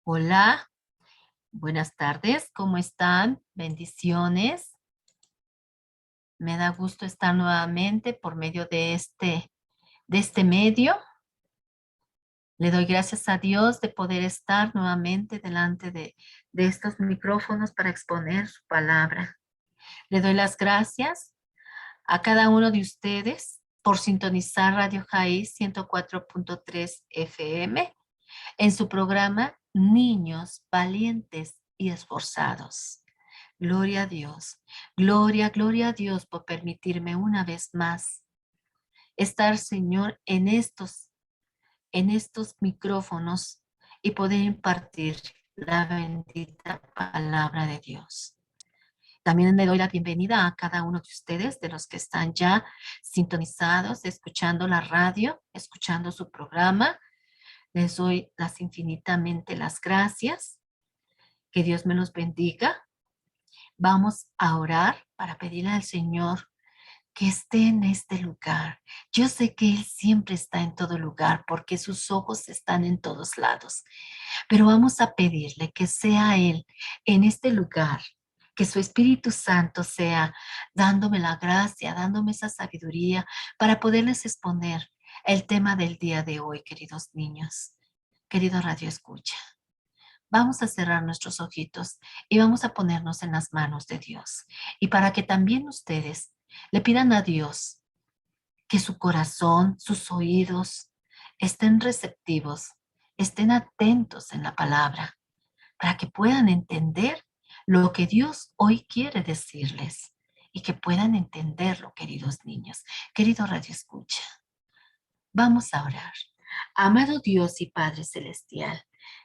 Hola, buenas tardes, ¿cómo están? Bendiciones. Me da gusto estar nuevamente por medio de este medio. Le doy gracias a Dios de poder estar nuevamente delante de estos micrófonos para exponer su palabra. Le doy las gracias a cada uno de ustedes por sintonizar Radio Jaí 104.3 FM en su programa Niños Valientes y Esforzados. Gloria a Dios, gloria a Dios por permitirme una vez más estar, Señor, en estos micrófonos y poder impartir la bendita palabra de Dios. También le doy la bienvenida a cada uno de ustedes, de los que están ya sintonizados, escuchando la radio, escuchando su programa. Les doy infinitamente las gracias. Que Dios me los bendiga. Vamos a orar para pedirle al Señor que esté en este lugar. Yo sé que Él siempre está en todo lugar porque sus ojos están en todos lados, pero vamos a pedirle que sea Él en este lugar, que su Espíritu Santo sea dándome la gracia, dándome esa sabiduría para poderles exponer el tema del día de hoy, queridos niños, querido Radio Escucha. Vamos a cerrar nuestros ojitos y vamos a ponernos en las manos de Dios. Y para que también ustedes le pidan a Dios que su corazón, sus oídos estén receptivos, estén atentos en la palabra, para que puedan entender lo que Dios hoy quiere decirles y que puedan entenderlo, queridos niños, querido Radio Escucha. Vamos a orar. Amado Dios y Padre Celestial,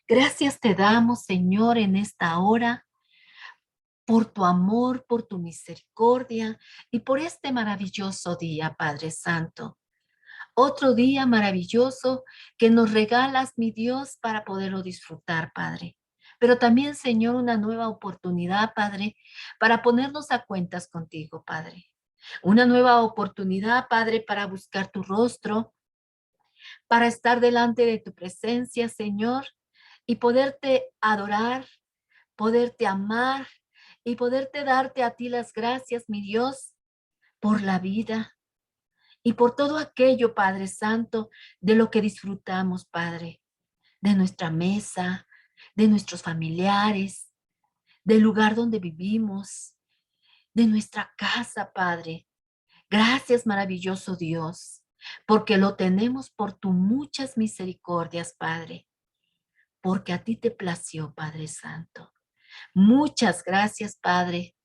gracias te damos, Señor, en esta hora por tu amor, por tu misericordia y por este maravilloso día, Padre Santo. Otro día maravilloso que nos regalas, mi Dios, para poderlo disfrutar, Padre. Pero también, Señor, una nueva oportunidad, Padre, para ponernos a cuentas contigo, Padre. Una nueva oportunidad, Padre, para buscar tu rostro, para estar delante de tu presencia, Señor, y poderte adorar, poderte amar y poderte darte a ti las gracias, mi Dios, por la vida y por todo aquello, Padre Santo, de lo que disfrutamos, Padre, de nuestra mesa, de nuestros familiares, del lugar donde vivimos, de nuestra casa, Padre. Gracias, maravilloso Dios, porque lo tenemos por tus muchas misericordias, Padre, porque a ti te plació, Padre Santo. Muchas gracias, Padre,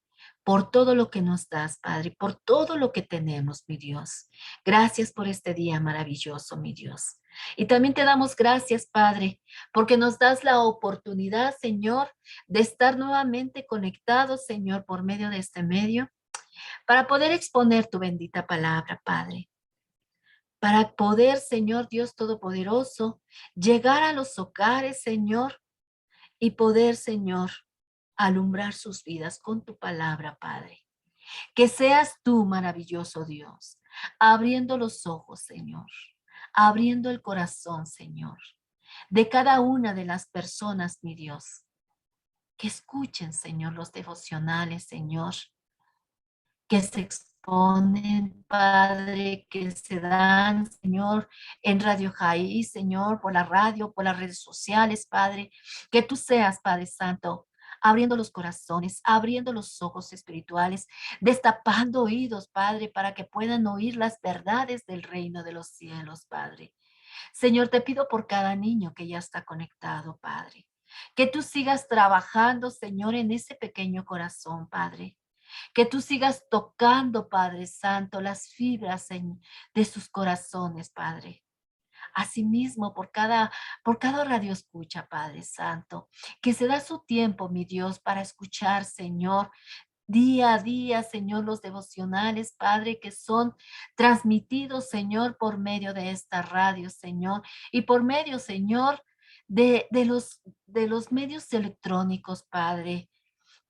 por todo lo que nos das, Padre, por todo lo que tenemos, mi Dios. Gracias por este día maravilloso, mi Dios. Y también te damos gracias, Padre, porque nos das la oportunidad, Señor, de estar nuevamente conectados, Señor, por medio de este medio, para poder exponer tu bendita palabra, Padre. Para poder, Señor Dios Todopoderoso, llegar a los hogares, Señor, y poder, Señor, alumbrar sus vidas con tu palabra, Padre. Que seas tú, maravilloso Dios, abriendo los ojos, Señor, abriendo el corazón, Señor, de cada una de las personas, mi Dios. Que escuchen, Señor, los devocionales, Señor, que se exponen, Padre, que se dan, Señor, en Radio Jaí, Señor, por la radio, por las redes sociales, Padre. Que tú seas, Padre Santo, abriendo los corazones, abriendo los ojos espirituales, destapando oídos, Padre, para que puedan oír las verdades del reino de los cielos, Padre. Señor, te pido por cada niño que ya está conectado, Padre. Que tú sigas trabajando, Señor, en ese pequeño corazón, Padre. Que tú sigas tocando, Padre Santo, las fibras de sus corazones, Padre. Asimismo, por cada radio escucha, Padre Santo, que se da su tiempo, mi Dios, para escuchar, Señor, día a día, Señor, los devocionales, Padre, que son transmitidos, Señor, por medio de esta radio, Señor, y por medio, Señor, de los medios electrónicos, Padre.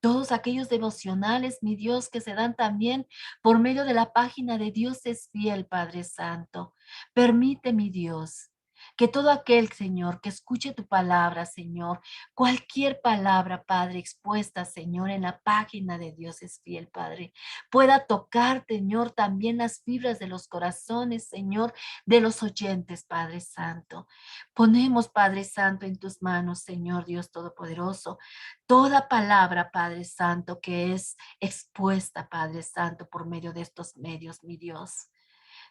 Todos aquellos devocionales, mi Dios, que se dan también por medio de la página de Dios es fiel, Padre Santo. Permite, mi Dios, Que todo aquel, Señor, que escuche tu palabra, Señor, cualquier palabra, Padre, expuesta, Señor, en la página de Dios es fiel, Padre, pueda tocar, Señor, también las fibras de los corazones, Señor, de los oyentes, Padre Santo. Ponemos, Padre Santo, en tus manos, Señor Dios Todopoderoso, toda palabra, Padre Santo, que es expuesta, Padre Santo, por medio de estos medios, mi Dios.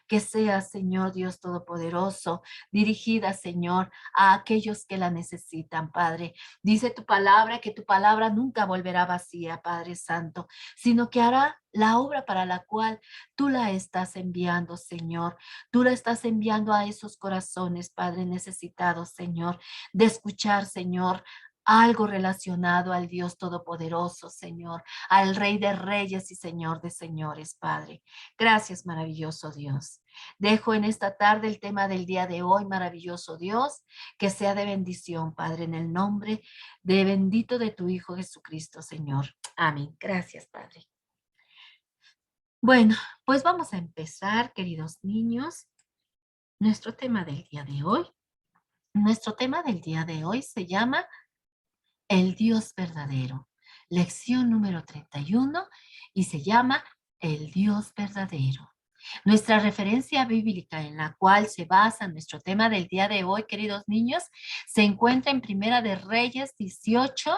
Que sea, Señor Dios Todopoderoso, dirigida, Señor, a aquellos que la necesitan, Padre. Dice tu palabra que tu palabra nunca volverá vacía, Padre Santo, sino que hará la obra para la cual tú la estás enviando, Señor. Tú la estás enviando a esos corazones, Padre, necesitados, Señor, de escuchar, Señor, algo relacionado al Dios Todopoderoso, Señor, al Rey de Reyes y Señor de Señores, Padre. Gracias, maravilloso Dios. Dejo en esta tarde el tema del día de hoy, maravilloso Dios, que sea de bendición, Padre, en el nombre de bendito de tu Hijo Jesucristo, Señor. Amén. Gracias, Padre. Bueno, pues vamos a empezar, queridos niños, nuestro tema del día de hoy. Nuestro tema del día de hoy se llama El Dios verdadero. Lección número 31 y se llama El Dios verdadero. Nuestra referencia bíblica en la cual se basa nuestro tema del día de hoy, queridos niños, se encuentra en Primera de Reyes 18,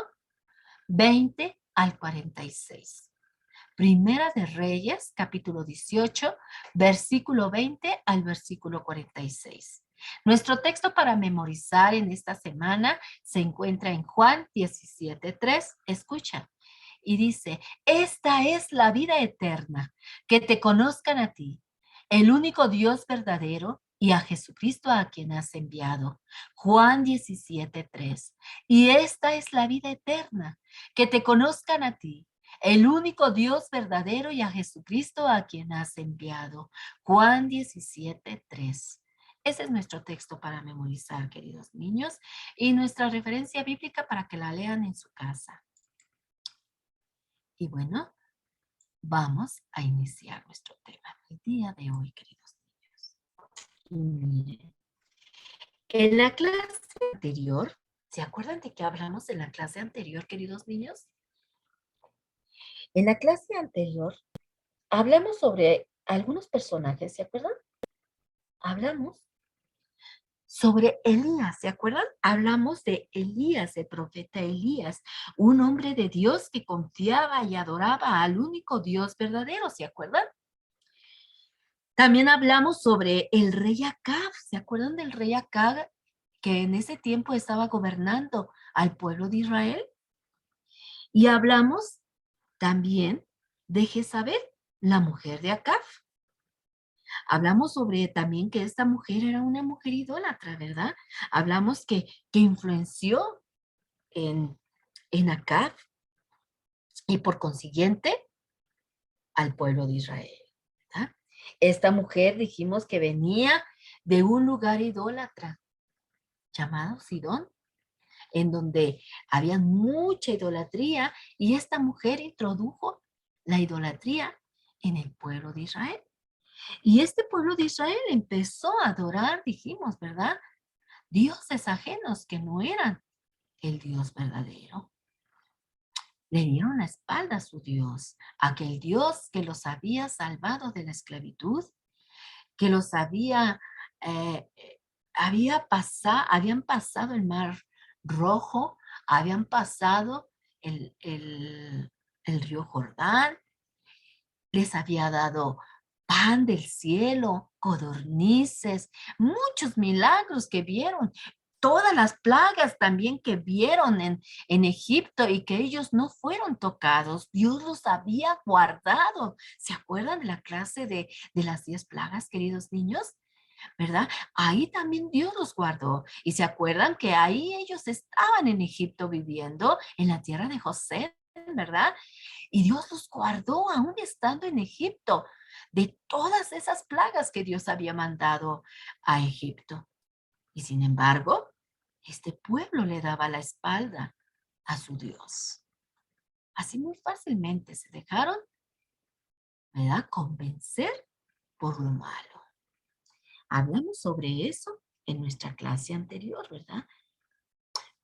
20 al 46. Primera de Reyes, capítulo 18, versículo 20 al versículo 46. Nuestro texto para memorizar en esta semana se encuentra en Juan 17:3. Escucha. Y dice, esta es la vida eterna, que te conozcan a ti, el único Dios verdadero, y a Jesucristo a quien has enviado. Juan 17:3. Y esta es la vida eterna, que te conozcan a ti, el único Dios verdadero, y a Jesucristo a quien has enviado. Juan 17:3. Ese es nuestro texto para memorizar, queridos niños, y nuestra referencia bíblica para que la lean en su casa. Y bueno, vamos a iniciar nuestro tema del día de hoy, queridos niños. Y miren, en la clase anterior, ¿se acuerdan de que hablamos en la clase anterior, queridos niños? En la clase anterior hablamos sobre algunos personajes, ¿se acuerdan? Hablamos sobre Elías, ¿se acuerdan? Hablamos de Elías, el profeta Elías, un hombre de Dios que confiaba y adoraba al único Dios verdadero, ¿se acuerdan? También hablamos sobre el rey Acab, ¿se acuerdan del rey Acab que en ese tiempo estaba gobernando al pueblo de Israel? Y hablamos también de Jezabel, la mujer de Acab. Hablamos sobre también que esta mujer era una mujer idólatra, ¿verdad? Hablamos que influenció en, en Acab y por consiguiente al pueblo de Israel, ¿verdad? Esta mujer dijimos que venía de un lugar idólatra llamado Sidón, en donde había mucha idolatría y esta mujer introdujo la idolatría en el pueblo de Israel. Y este pueblo de Israel empezó a adorar, dijimos, ¿verdad? Dioses ajenos que no eran el Dios verdadero. Le dieron la espalda a su Dios, aquel Dios que los había salvado de la esclavitud, que los eh, habían pasado el mar rojo, habían pasado el río Jordán, les había dado pan del cielo, codornices, muchos milagros que vieron, todas las plagas también que vieron en Egipto y que ellos no fueron tocados. Dios los había guardado. ¿Se acuerdan de la clase de las 10 plagas, queridos niños? ¿Verdad? Ahí también Dios los guardó. Y se acuerdan que ahí ellos estaban en Egipto viviendo, en la tierra de José, ¿verdad? Y Dios los guardó aún estando en Egipto de todas esas plagas que Dios había mandado a Egipto. Y sin embargo, este pueblo le daba la espalda a su Dios. Así muy fácilmente se dejaron, ¿verdad?, convencer por lo malo. Hablamos sobre eso en nuestra clase anterior, ¿verdad?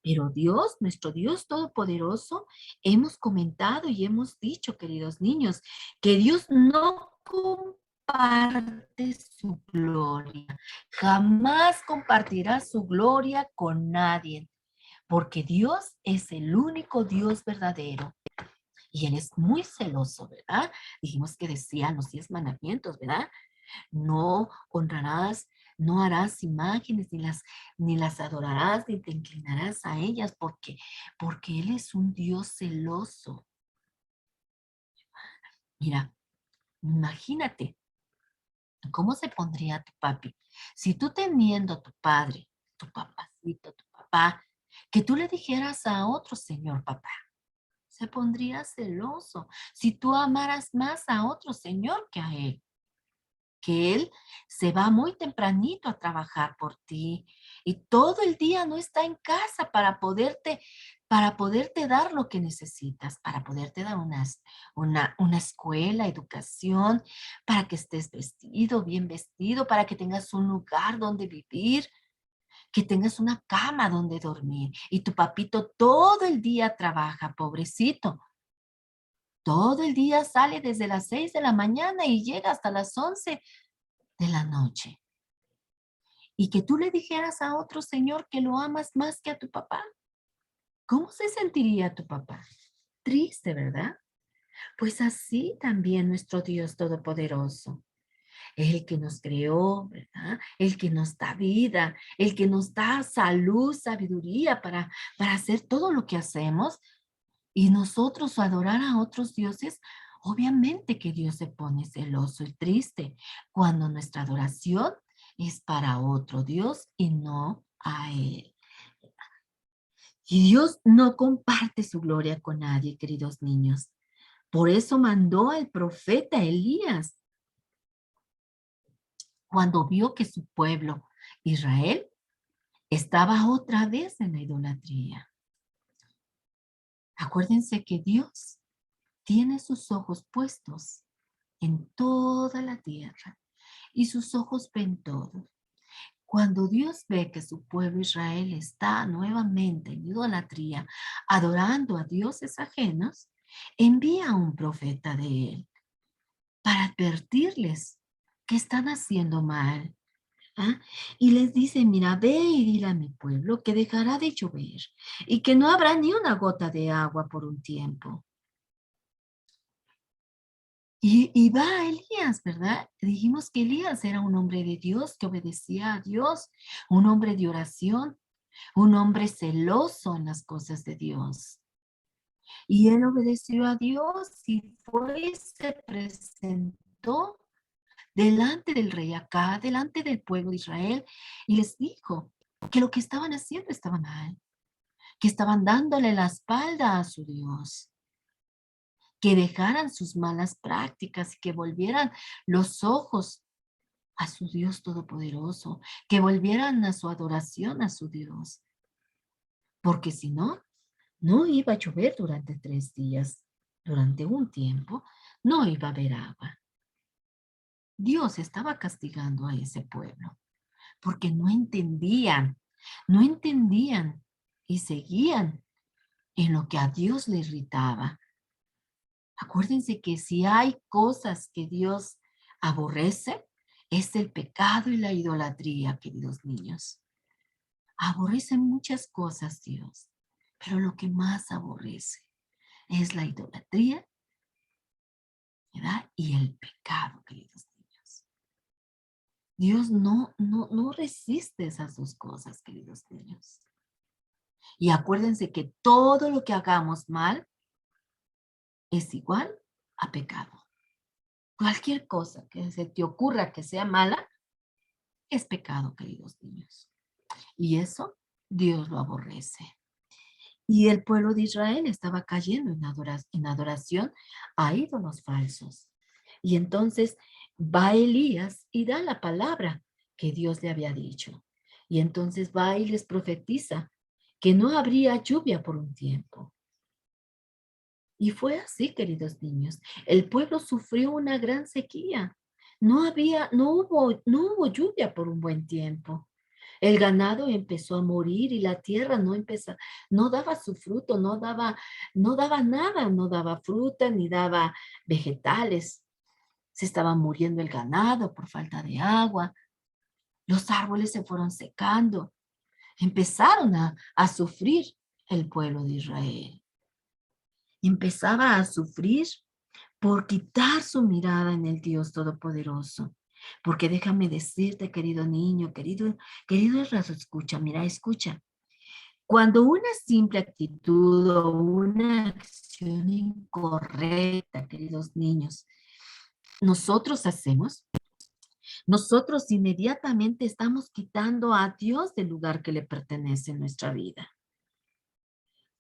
Pero Dios, nuestro Dios Todopoderoso, hemos comentado y hemos dicho, queridos niños, que Dios no comparte su gloria. Jamás compartirá su gloria con nadie, porque Dios es el único Dios verdadero. Y Él es muy celoso, ¿verdad? Dijimos que decían los 10 mandamientos, ¿verdad? No honrarás, no harás imágenes, ni las adorarás, ni te inclinarás a ellas, porque Él es un Dios celoso. Mira, imagínate, ¿cómo se pondría tu papi? Si tú teniendo a tu padre, tu papacito, tu papá, que tú le dijeras a otro señor papá, se pondría celoso. Si tú amaras más a otro señor que a él, que él se va muy tempranito a trabajar por ti y todo el día no está en casa para poderte dar lo que necesitas, para poderte dar una escuela, educación, para que estés vestido, bien vestido, para que tengas un lugar donde vivir, que tengas una cama donde dormir. Y tu papito todo el día trabaja, pobrecito. Todo el día sale desde las 6 de la mañana y llega hasta las 11 de la noche. Y que tú le dijeras a otro señor que lo amas más que a tu papá. ¿Cómo se sentiría tu papá? Triste, ¿verdad? Pues así también nuestro Dios Todopoderoso, el que nos creó, ¿verdad? El que nos da vida, el que nos da salud, sabiduría para hacer todo lo que hacemos y nosotros adorar a otros dioses. Obviamente que Dios se pone celoso y triste cuando nuestra adoración es para otro Dios y no a Él. Y Dios no comparte su gloria con nadie, queridos niños. Por eso mandó al profeta Elías cuando vio que su pueblo, Israel, estaba otra vez en la idolatría. Acuérdense que Dios tiene sus ojos puestos en toda la tierra y sus ojos ven todo. Cuando Dios ve que su pueblo Israel está nuevamente en idolatría, adorando a dioses ajenos, envía a un profeta de él para advertirles que están haciendo mal. ¿Ah? Y les dice, mira, ve y dile a mi pueblo que dejará de llover y que no habrá ni una gota de agua por un tiempo. Y va Elías, ¿verdad? Dijimos que Elías era un hombre de Dios que obedecía a Dios, un hombre de oración, un hombre celoso en las cosas de Dios. Y él obedeció a Dios y fue y se presentó delante del rey acá, delante del pueblo de Israel, y les dijo que lo que estaban haciendo estaba mal, que estaban dándole la espalda a su Dios, que dejaran sus malas prácticas y que volvieran los ojos a su Dios Todopoderoso, que volvieran a su adoración a su Dios, porque si no, no iba a llover durante 3 días, durante un tiempo, no iba a haber agua. Dios estaba castigando a ese pueblo porque no entendían y seguían en lo que a Dios le irritaba. Acuérdense que si hay cosas que Dios aborrece, es el pecado y la idolatría, queridos niños. Aborrece muchas cosas Dios, pero lo que más aborrece es la idolatría, ¿verdad? Y el pecado, queridos niños. Dios no resiste esas dos cosas, queridos niños. Y acuérdense que todo lo que hagamos mal es igual a pecado. Cualquier cosa que se te ocurra que sea mala es pecado, queridos niños. Y eso Dios lo aborrece. Y el pueblo de Israel estaba cayendo en adoración a ídolos falsos. Y entonces va Elías y da la palabra que Dios le había dicho. Y entonces va y les profetiza que no habría lluvia por un tiempo. Y fue así, queridos niños. El pueblo sufrió una gran sequía. No hubo lluvia por un buen tiempo. El ganado empezó a morir y la tierra no daba su fruto, no daba nada, no daba fruta ni daba vegetales. Se estaba muriendo el ganado por falta de agua. Los árboles se fueron secando. Empezaron a sufrir el pueblo de Israel. Empezaba a sufrir por quitar su mirada en el Dios Todopoderoso. Porque déjame decirte, querido niño, querido escucha, mira, escucha. Cuando una simple actitud o una acción incorrecta, queridos niños, nosotros hacemos, nosotros inmediatamente estamos quitando a Dios del lugar que le pertenece en nuestra vida.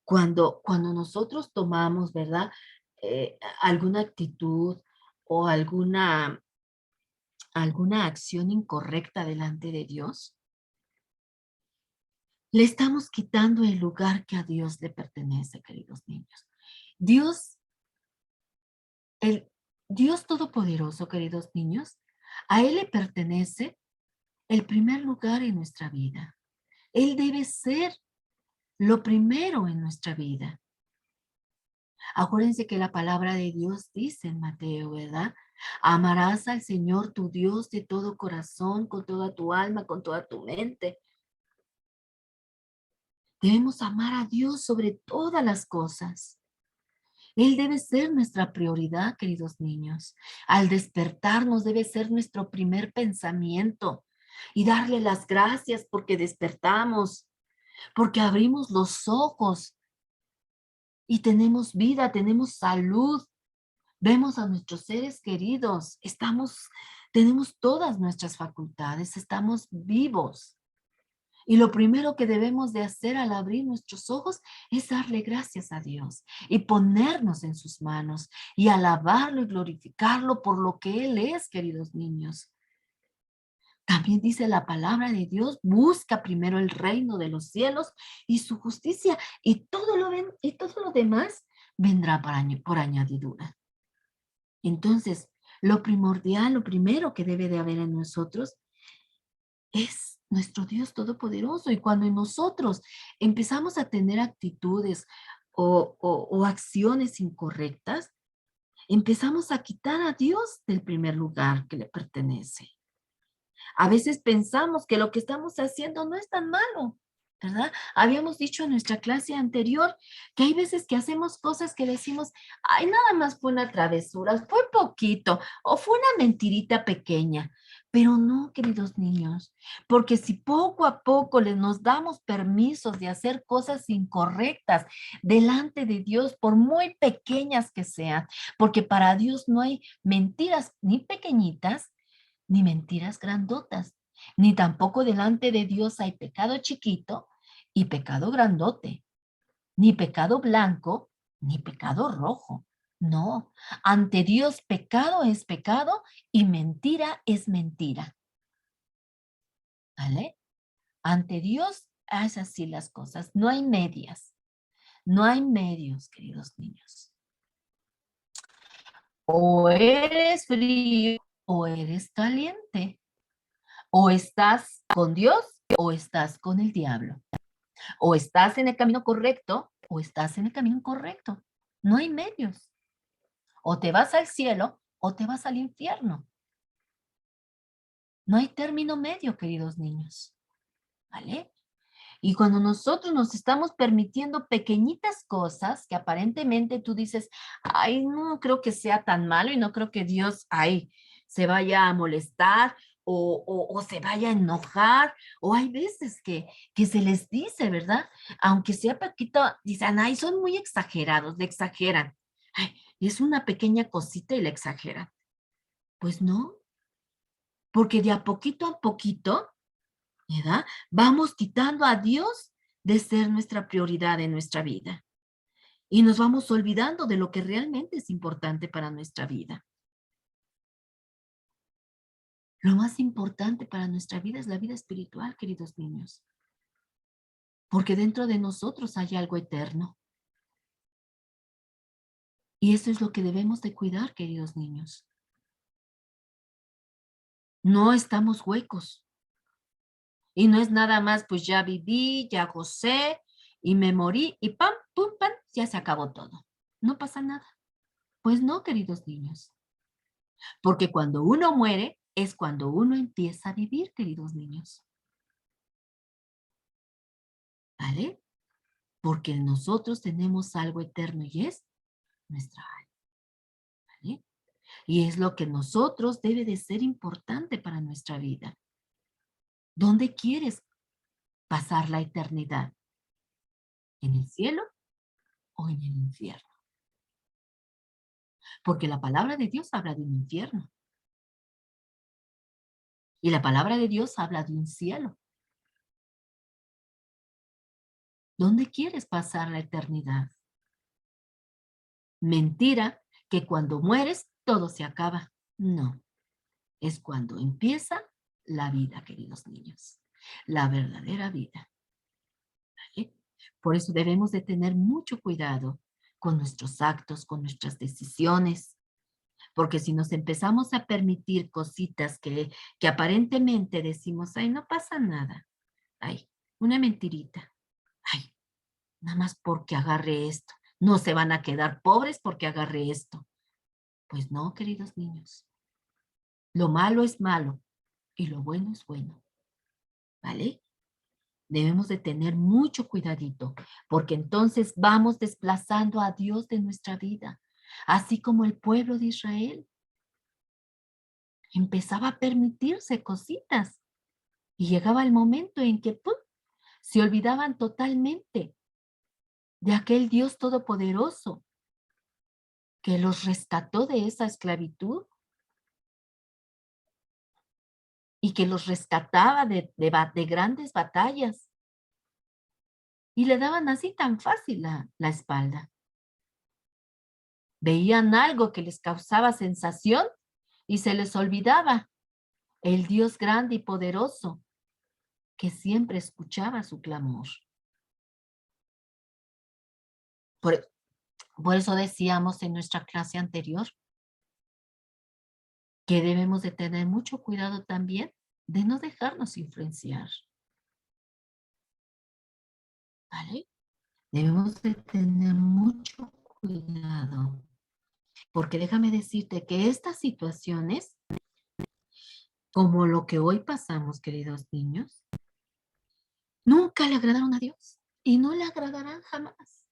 Cuando nosotros tomamos, ¿verdad? Alguna actitud o alguna acción incorrecta delante de Dios, le estamos quitando el lugar que a Dios le pertenece, queridos niños. Dios, el Dios Todopoderoso, queridos niños, a Él le pertenece el primer lugar en nuestra vida. Él debe ser lo primero en nuestra vida. Acuérdense que la palabra de Dios dice en Mateo, ¿verdad? Amarás al Señor tu Dios de todo corazón, con toda tu alma, con toda tu mente. Debemos amar a Dios sobre todas las cosas. Él debe ser nuestra prioridad, queridos niños. Al despertarnos debe ser nuestro primer pensamiento y darle las gracias porque despertamos, porque abrimos los ojos y tenemos vida, tenemos salud, vemos a nuestros seres queridos, tenemos todas nuestras facultades, estamos vivos. Y lo primero que debemos de hacer al abrir nuestros ojos es darle gracias a Dios y ponernos en sus manos y alabarlo y glorificarlo por lo que Él es, queridos niños. También dice la palabra de Dios, busca primero el reino de los cielos y su justicia y todo lo demás vendrá por añadidura. Entonces, lo primordial, lo primero que debe de haber en nosotros es nuestro Dios Todopoderoso. Y cuando nosotros empezamos a tener actitudes o acciones incorrectas, empezamos a quitar a Dios del primer lugar que le pertenece. A veces pensamos que lo que estamos haciendo no es tan malo, ¿verdad? Habíamos dicho en nuestra clase anterior que hay veces que hacemos cosas que decimos, ay, nada más fue una travesura, fue poquito o fue una mentirita pequeña. Pero no, queridos niños, porque si poco a poco nos damos permisos de hacer cosas incorrectas delante de Dios, por muy pequeñas que sean, porque para Dios no hay mentiras ni pequeñitas, ni mentiras grandotas, ni tampoco delante de Dios hay pecado chiquito y pecado grandote, ni pecado blanco, ni pecado rojo. No, ante Dios pecado es pecado y mentira es mentira. ¿Vale? Ante Dios es así las cosas, no hay medias, no hay medios, queridos niños. O eres frío o eres caliente. O estás con Dios o estás con el diablo. O estás en el camino correcto o estás en el camino incorrecto. No hay medios. O te vas al cielo o te vas al infierno. No hay término medio, queridos niños. ¿Vale? Y cuando nosotros nos estamos permitiendo pequeñitas cosas que aparentemente tú dices, ay, no creo que sea tan malo y no creo que Dios, ay, se vaya a molestar o se vaya a enojar, o hay veces que se les dice, ¿verdad? Aunque sea poquito, dicen, ay, son muy exagerados, le exageran. Ay, es una pequeña cosita y le exageran. Pues no, porque de a poquito, ¿verdad? Vamos quitando a Dios de ser nuestra prioridad en nuestra vida. Y nos vamos olvidando de lo que realmente es importante para nuestra vida. Lo más importante para nuestra vida es la vida espiritual, queridos niños. Porque dentro de nosotros hay algo eterno. Y eso es lo que debemos de cuidar, queridos niños. No estamos huecos. Y no es nada más, pues ya viví, ya gocé y me morí y pam, pum, pam, ya se acabó todo. No pasa nada. Pues no, queridos niños, porque cuando uno muere es cuando uno empieza a vivir, queridos niños. ¿Vale? Porque nosotros tenemos algo eterno y es nuestra alma. ¿Vale? Y es lo que nosotros debe de ser importante para nuestra vida. ¿Dónde quieres pasar la eternidad? ¿En el cielo o en el infierno? Porque la palabra de Dios habla de un infierno y la palabra de Dios habla de un cielo. ¿Dónde quieres pasar la eternidad? Mentira que cuando mueres todo se acaba. No, es cuando empieza la vida, queridos niños. La verdadera vida. ¿Vale? Por eso debemos de tener mucho cuidado con nuestros actos, con nuestras decisiones, porque si nos empezamos a permitir cositas que aparentemente decimos, ay, no pasa nada, ay, una mentirita, ay, nada más porque agarre esto, no se van a quedar pobres porque agarre esto. Pues no, queridos niños, lo malo es malo y lo bueno es bueno, ¿vale? Debemos de tener mucho cuidadito, porque entonces vamos desplazando a Dios de nuestra vida, así como el pueblo de Israel empezaba a permitirse cositas y llegaba el momento en que ¡pum!, se olvidaban totalmente de aquel Dios todopoderoso que los rescató de esa esclavitud y que los rescataba de grandes batallas y le daban así tan fácil la espalda. Veían algo que les causaba sensación y se les olvidaba el Dios grande y poderoso que siempre escuchaba su clamor. Por, por eso decíamos en nuestra clase anterior que debemos de tener mucho cuidado también de no dejarnos influenciar, ¿vale? Debemos de tener mucho cuidado, porque déjame decirte que estas situaciones, como lo que hoy pasamos, queridos niños, nunca le agradaron a Dios y no le agradarán jamás.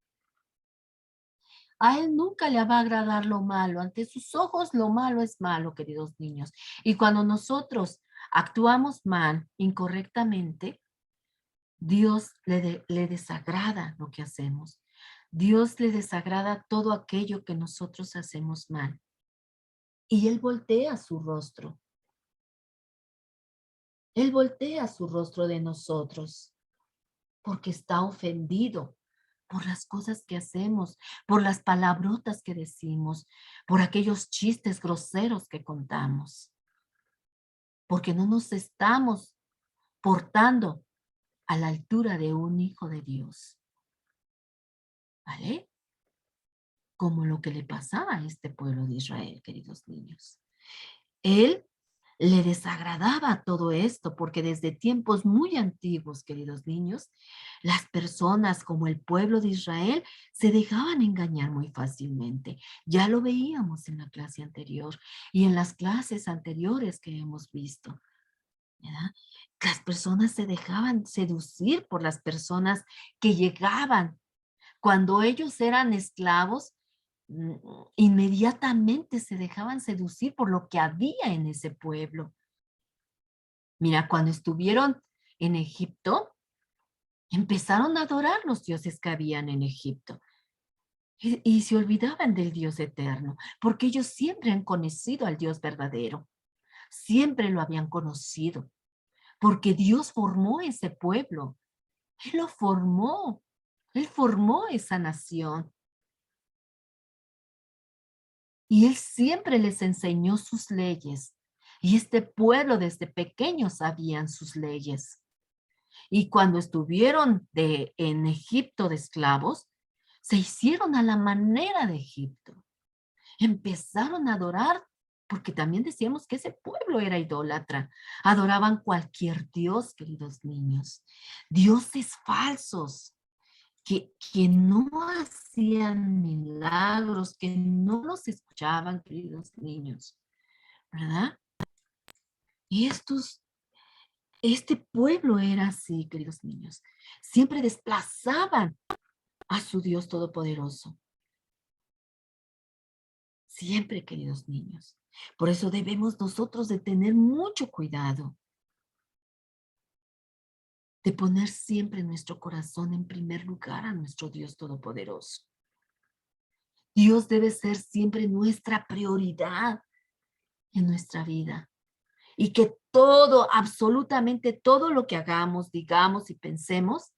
A Él nunca le va a agradar lo malo. Ante sus ojos lo malo es malo, queridos niños. Y cuando nosotros actuamos mal, incorrectamente, Dios le desagrada lo que hacemos. Dios le desagrada todo aquello que nosotros hacemos mal. Y Él voltea su rostro. Él voltea su rostro de nosotros porque está ofendido por las cosas que hacemos, por las palabrotas que decimos, por aquellos chistes groseros que contamos, porque no nos estamos portando a la altura de un hijo de Dios, ¿vale? Como lo que le pasaba a este pueblo de Israel, queridos niños. Él le desagradaba todo esto porque desde tiempos muy antiguos, queridos niños, las personas como el pueblo de Israel se dejaban engañar muy fácilmente. Ya lo veíamos en la clase anterior y en las clases anteriores que hemos visto, ¿verdad? Las personas se dejaban seducir por las personas que llegaban. Cuando ellos eran esclavos, mm, inmediatamente se dejaban seducir por lo que había en ese pueblo. Mira, cuando estuvieron en Egipto, empezaron a adorar los dioses que habían en Egipto y se olvidaban del Dios eterno, porque ellos siempre han conocido al Dios verdadero, siempre lo habían conocido, porque Dios formó ese pueblo, Él lo formó, Él formó esa nación. Y Él siempre les enseñó sus leyes. Y este pueblo desde pequeños sabían sus leyes. Y cuando estuvieron en Egipto de esclavos, se hicieron a la manera de Egipto. Empezaron a adorar porque también decíamos que ese pueblo era idólatra. Adoraban cualquier dios, queridos niños. Dioses falsos que no hacían milagros, que no los escuchaban, queridos niños, ¿verdad? Y este pueblo era así, queridos niños. Siempre desplazaban a su Dios Todopoderoso. Siempre, queridos niños. Por eso debemos nosotros de tener mucho cuidado, de poner siempre nuestro corazón en primer lugar a nuestro Dios Todopoderoso. Dios debe ser siempre nuestra prioridad en nuestra vida. Y que todo, absolutamente todo lo que hagamos, digamos y pensemos,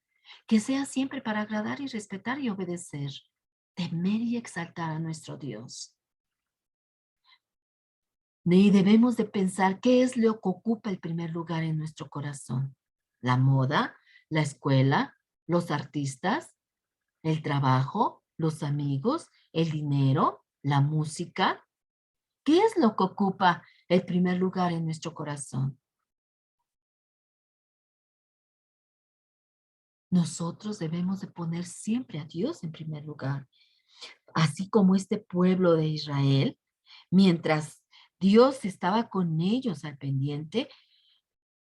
que sea siempre para agradar y respetar y obedecer, temer y exaltar a nuestro Dios. Y debemos de pensar qué es lo que ocupa el primer lugar en nuestro corazón. La moda, la escuela, los artistas, el trabajo, los amigos, el dinero, la música. ¿Qué es lo que ocupa el primer lugar en nuestro corazón? Nosotros debemos de poner siempre a Dios en primer lugar, así como este pueblo de Israel, mientras Dios estaba con ellos al pendiente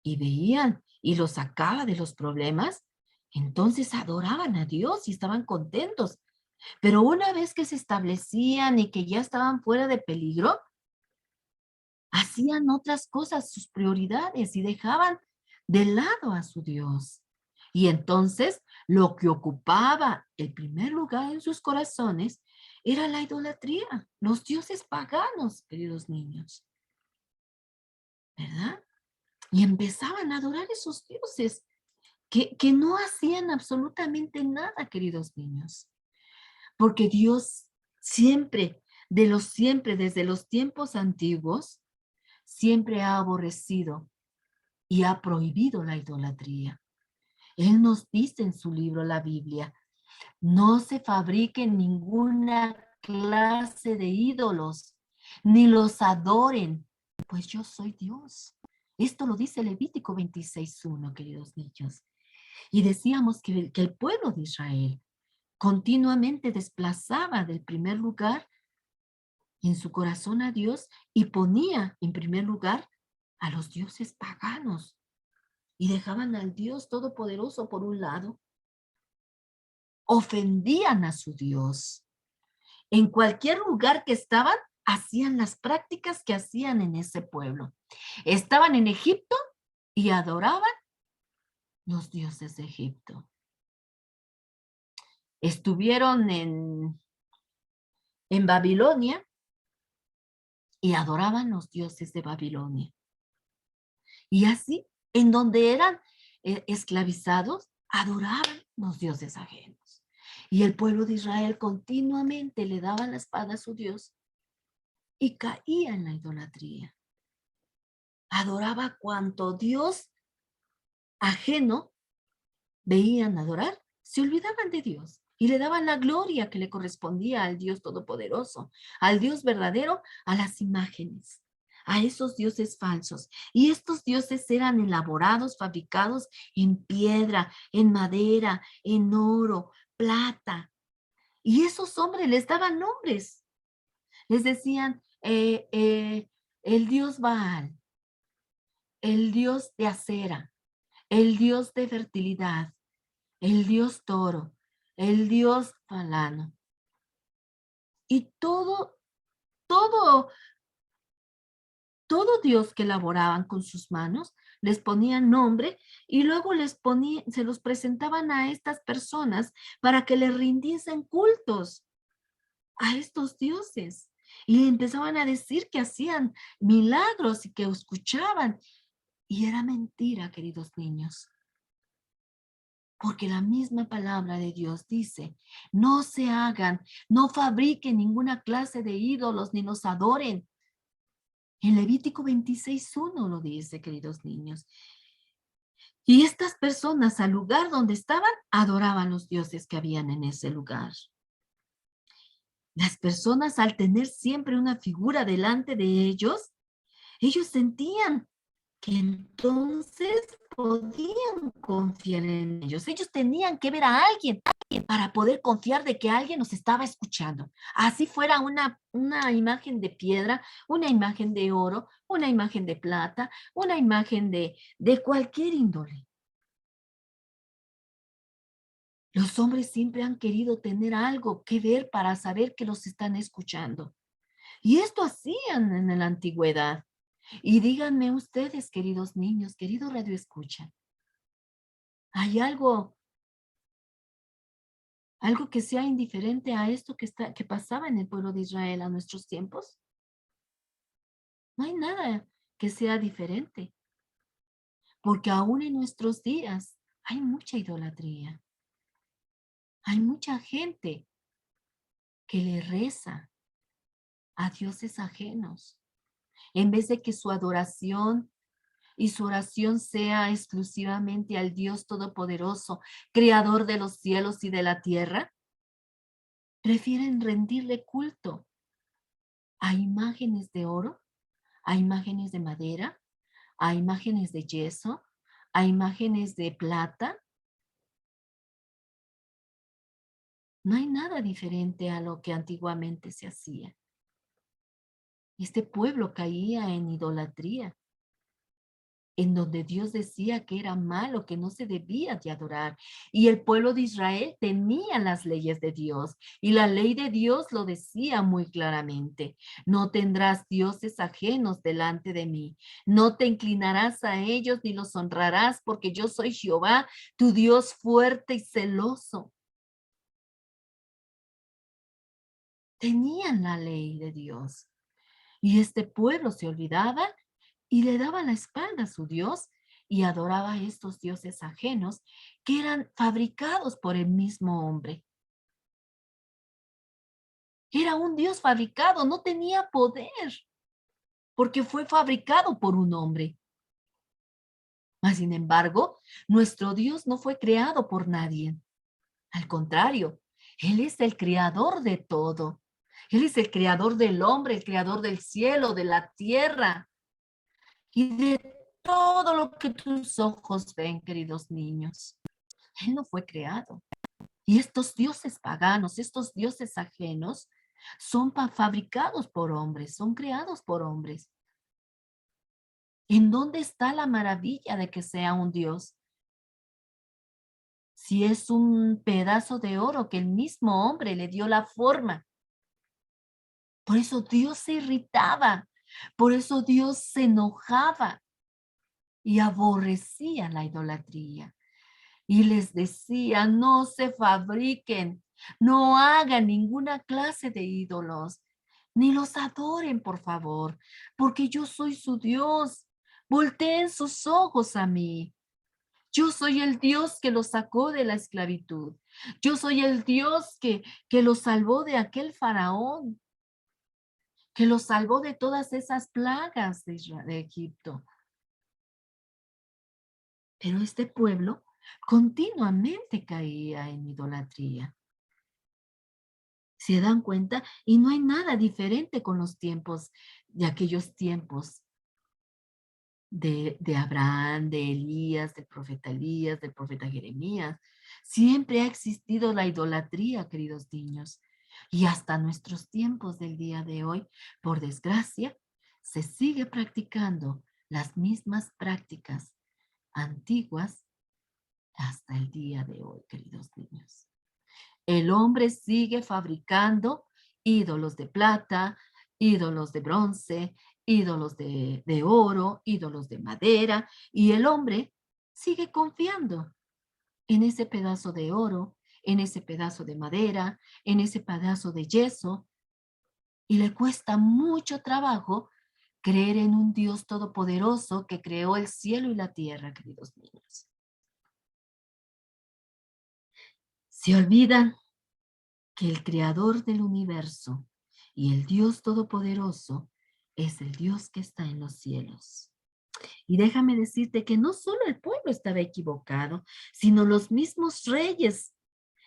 y veían y los sacaba de los problemas, entonces adoraban a Dios y estaban contentos. Pero una vez que se establecían y que ya estaban fuera de peligro, hacían otras cosas, sus prioridades, y dejaban de lado a su Dios. Y entonces lo que ocupaba el primer lugar en sus corazones era la idolatría, los dioses paganos, queridos niños, ¿verdad? Y empezaban a adorar esos dioses que no hacían absolutamente nada, queridos niños, porque Dios siempre, desde los tiempos antiguos, siempre ha aborrecido y ha prohibido la idolatría. Él nos dice en su libro, la Biblia, no se fabriquen ninguna clase de ídolos, ni los adoren, pues yo soy Dios. Esto lo dice Levítico 26:1, queridos niños. Y decíamos que el pueblo de Israel continuamente desplazaba del primer lugar en su corazón a Dios y ponía en primer lugar a los dioses paganos y dejaban al Dios Todopoderoso por un lado. Ofendían a su Dios. En cualquier lugar que estaban, hacían las prácticas que hacían en ese pueblo. Estaban en Egipto y adoraban los dioses de Egipto. Estuvieron en Babilonia y adoraban los dioses de Babilonia. Y así, en donde eran esclavizados, adoraban los dioses ajenos. Y el pueblo de Israel continuamente le daba la espada a su Dios y caía en la idolatría. Adoraba cuanto Dios ajeno veían adorar, se olvidaban de Dios y le daban la gloria que le correspondía al Dios Todopoderoso, al Dios verdadero, a las imágenes, a esos dioses falsos. Y estos dioses eran elaborados, fabricados en piedra, en madera, en oro, plata. Y esos hombres les daban nombres. Les decían, el dios Baal, el dios de acera, el dios de fertilidad, el dios toro, el dios falano. Y todo, todo dios que elaboraban con sus manos, les ponían nombre y luego se los presentaban a estas personas para que les rindiesen cultos a estos dioses. Y empezaban a decir que hacían milagros y que escuchaban. Y era mentira, queridos niños. Porque la misma palabra de Dios dice, no se hagan, no fabriquen ninguna clase de ídolos ni los adoren. En Levítico 26:1 lo dice, queridos niños. Y estas personas al lugar donde estaban, adoraban los dioses que habían en ese lugar. Las personas, al tener siempre una figura delante de ellos sentían que entonces podían confiar en ellos. Ellos tenían que ver a alguien para poder confiar de que alguien nos estaba escuchando. Así fuera una imagen de piedra, una imagen de oro, una imagen de plata, una imagen de cualquier índole. Los hombres siempre han querido tener algo que ver para saber que los están escuchando. Y esto hacían en la antigüedad. Y díganme ustedes, queridos niños, querido Radio Escucha, ¿hay algo que sea indiferente a esto que pasaba en el pueblo de Israel a nuestros tiempos? No hay nada que sea diferente, porque aún en nuestros días hay mucha idolatría. Hay mucha gente que le reza a dioses ajenos, en vez de que su adoración y su oración sea exclusivamente al Dios Todopoderoso, Creador de los cielos y de la tierra. Prefieren rendirle culto a imágenes de oro, a imágenes de madera, a imágenes de yeso, a imágenes de plata. No hay nada diferente a lo que antiguamente se hacía. Este pueblo caía en idolatría, en donde Dios decía que era malo, que no se debía de adorar. Y el pueblo de Israel tenía las leyes de Dios, y la ley de Dios lo decía muy claramente: no tendrás dioses ajenos delante de mí, no te inclinarás a ellos ni los honrarás, porque yo soy Jehová, tu Dios fuerte y celoso. Tenían la ley de Dios, y este pueblo se olvidaba y le daba la espalda a su Dios y adoraba a estos dioses ajenos que eran fabricados por el mismo hombre. Era un Dios fabricado, no tenía poder porque fue fabricado por un hombre. Mas, sin embargo, nuestro Dios no fue creado por nadie. Al contrario, Él es el creador de todo. Él es el creador del hombre, el creador del cielo, de la tierra y de todo lo que tus ojos ven, queridos niños. Él no fue creado. Y estos dioses paganos, estos dioses ajenos, son fabricados por hombres, son creados por hombres. ¿En dónde está la maravilla de que sea un dios? Si es un pedazo de oro que el mismo hombre le dio la forma. Por eso Dios se irritaba, por eso Dios se enojaba y aborrecía la idolatría. Y les decía: no se fabriquen, no hagan ninguna clase de ídolos, ni los adoren, por favor, porque yo soy su Dios. Volteen sus ojos a mí. Yo soy el Dios que los sacó de la esclavitud. Yo soy el Dios que los salvó de aquel faraón, que los salvó de todas esas plagas de Egipto. Pero este pueblo continuamente caía en idolatría. ¿Se dan cuenta? Y no hay nada diferente con los tiempos de aquellos tiempos de Abraham, de Elías, del profeta Jeremías. Siempre ha existido la idolatría, queridos niños. Y hasta nuestros tiempos del día de hoy, por desgracia, se sigue practicando las mismas prácticas antiguas hasta el día de hoy, queridos niños. El hombre sigue fabricando ídolos de plata, ídolos de bronce, ídolos de oro, ídolos de madera, y el hombre sigue confiando en ese pedazo de oro, en ese pedazo de madera, en ese pedazo de yeso, y le cuesta mucho trabajo creer en un Dios todopoderoso que creó el cielo y la tierra, queridos niños. Se olvidan que el creador del universo y el Dios todopoderoso es el Dios que está en los cielos. Y déjame decirte que no solo el pueblo estaba equivocado, sino los mismos reyes